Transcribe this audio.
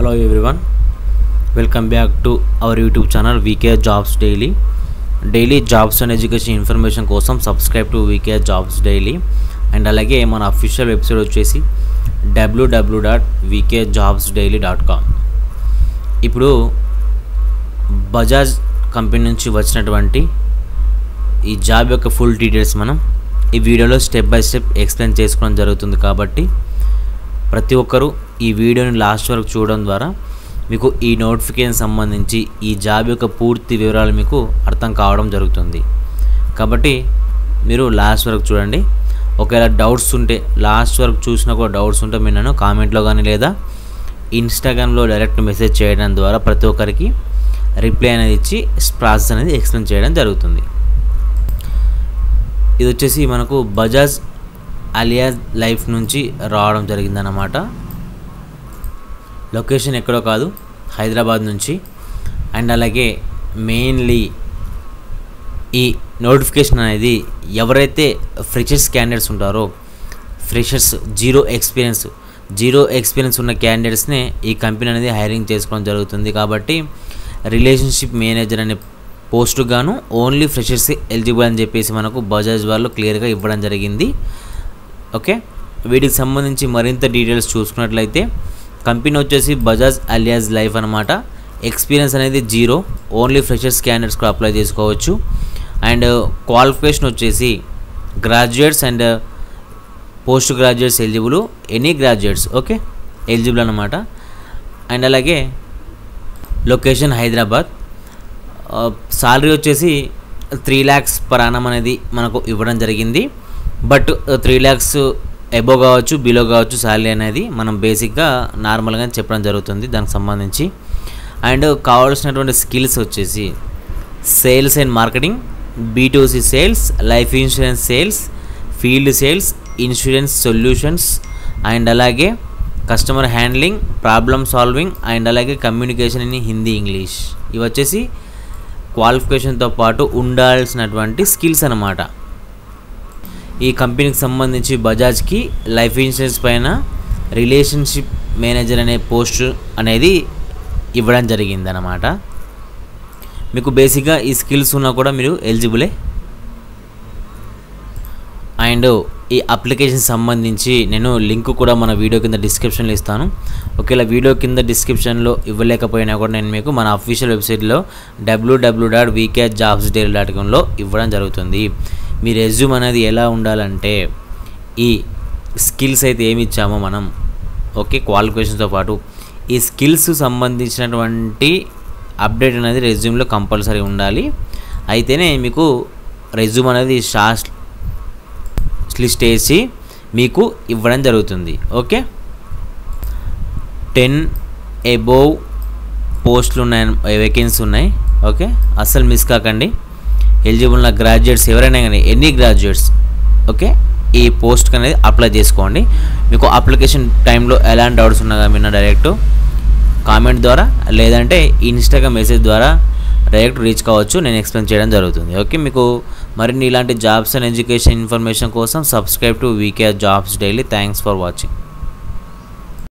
Hello everyone, welcome back to our YouTube channel VK Jobs Daily. Daily jobs and education information కోసం subscribe to VK Jobs Daily and అలాగే మన official website వచ్చేసి www.vkjobsdaily.com. ఇప్పుడు Bajaj company నుంచి వచ్చినటువంటి ఈ job యొక్క ఫుల్ డీటెయిల్స్ మనం ఈ వీడియోలో స్టెప్ బై స్టెప్ ఎక్స్ప్లెయిన్ చేసుకోవడం జరుగుతుంది. కాబట్టి ప్రతి ఒక్కరూ ఈ వీడియోని లాస్ట్ వరకు చూడడం ద్వారా మీకు ఈ నోటిఫికేషన్ సంబంధించి ఈ జాబ్ యొక్క పూర్తి వివరాలు మీకు అర్థం కావడం జరుగుతుంది. కాబట్టి మీరు లాస్ట్ వరకు చూడండి. ఒకవేళ డౌట్స్ ఉంటే లాస్ట్ వరకు చూసినా కూడా డౌట్స్ ఉంటే మీరు నన్ను కామెంట్లో కానీ లేదా ఇన్స్టాగ్రామ్లో డైరెక్ట్ మెసేజ్ చేయడం ద్వారా ప్రతి ఒక్కరికి రిప్లై అనేది ఇచ్చి ప్రాసెస్ అనేది ఎక్స్ప్లెయిన్ చేయడం జరుగుతుంది. ఇది వచ్చేసి మనకు బజాజ్ అలియాజ్ లైఫ్ నుంచి రావడం జరిగిందన్నమాట. లొకేషన్ ఎక్కడో కాదు, హైదరాబాద్ నుంచి. అండ్ అలాగే మెయిన్లీ ఈ నోటిఫికేషన్ అనేది ఎవరైతే ఫ్రెషర్స్ క్యాండిడేట్స్ ఉంటారో, ఫ్రెషర్స్ జీరో ఎక్స్పీరియన్స్ ఉన్న క్యాండిడేట్స్నే ఈ కంపెనీ అనేది హైరింగ్ చేసుకోవడం జరుగుతుంది. కాబట్టి రిలేషన్షిప్ మేనేజర్ అనే పోస్టు గాను ఓన్లీ ఫ్రెషర్స్ ఎలిజిబుల్ అని చెప్పేసి మనకు బజాజ్ వాళ్ళు క్లియర్గా ఇవ్వడం జరిగింది. ఓకే, వీటికి సంబంధించి మరింత డీటెయిల్స్ చూసుకున్నట్లయితే కంపెనీ వచ్చేసి బజాజ్ అలియాజ్ లైఫ్ అనమాట. ఎక్స్పీరియన్స్ అనేది జీరో, ఓన్లీ ఫ్రెషర్స్ క్యాండిడేట్స్ కూడా అప్లై చేసుకోవచ్చు. అండ్ క్వాలిఫికేషన్ వచ్చేసి graduates and post graduates eligible, any graduates okay eligible అనమాట. అండ్ అలాగే లొకేషన్ హైదరాబాద్. సాలరీ వచ్చేసి 3 lakhs పర్ annum అనేది మనకు ఇవ్వడం జరిగింది. బట్ 3 lakhs అబోవ్ కావచ్చు, బిలో కావచ్చు సాలరీ అనేది మనం బేసిక్గా నార్మల్గా చెప్పడం జరుగుతుంది దానికి సంబంధించి. అండ్ కావాల్సినటువంటి స్కిల్స్ వచ్చేసి sales and marketing, B2C sales, life insurance sales, field sales, insurance solutions, and అలాగే customer handling, problem solving, and అలాగే కమ్యూనికేషన్ ఇన్ హిందీ, ఇంగ్లీష్. ఇవి వచ్చేసి క్వాలిఫికేషన్తో పాటు ఉండాల్సినటువంటి స్కిల్స్ అన్నమాట. ఈ కంపెనీకి సంబంధించి బజాజ్కి లైఫ్ ఇన్సూరెన్స్ పైన రిలేషన్షిప్ మేనేజర్ అనే పోస్ట్ అనేది ఇవ్వడం జరిగిందనమాట. మీకు బేసిక్గా ఈ స్కిల్స్ ఉన్నా కూడా మీరు ఎలిజిబులే. అండ్ ఈ అప్లికేషన్ సంబంధించి నేను లింక్ కూడా మన వీడియో కింద డిస్క్రిప్షన్లో ఇస్తాను. ఒకవేళ వీడియో కింద డిస్క్రిప్షన్లో ఇవ్వలేకపోయినా కూడా నేను మీకు మన అఫీషియల్ వెబ్సైట్లో www.vkjobsdaily.comలో ఇవ్వడం జరుగుతుంది. మీ రెజ్యూమ్ అనేది ఎలా ఉండాలంటే ఈ స్కిల్స్ అయితే ఏమి ఇచ్చామో మనం ఓకే క్వాలిఫికేషన్తో పాటు ఈ స్కిల్స్ సంబంధించినటువంటి అప్డేట్ అనేది రెజ్యూమ్లో కంపల్సరీ ఉండాలి. అయితేనే మీకు రెజ్యూమ్ అనేది షార్ట్ లిస్ట్ వేసి మీకు ఇవ్వడం జరుగుతుంది. ఓకే, 10 above పోస్టులు ఉన్నాయి, వేకెన్సీ ఉన్నాయి. ఓకే, అస్సలు మిస్ కాకండి. ఎలిజిబుల్ ఉన్న గ్రాడ్యుయేట్స్ ఎవరైనా కానీ ఎనీ గ్రాడ్యుయేట్స్ ఓకే ఈ పోస్ట్కి అనేది అప్లై చేసుకోండి. మీకు అప్లికేషన్ టైంలో ఎలాంటి డౌట్స్ ఉన్నా కానీ డైరెక్ట్ కామెంట్ ద్వారా లేదంటే ఇన్స్టాగ్రామ్ మెసేజ్ ద్వారా డైరెక్ట్ రీచ్ కావచ్చు, నేను ఎక్స్ప్లెయిన్ చేయడం జరుగుతుంది. ఓకే, మీకు మరిన్ని ఇలాంటి జాబ్స్ అండ్ ఎడ్యుకేషన్ ఇన్ఫర్మేషన్ కోసం subscribe to VK Jobs Daily. Thanks for watching.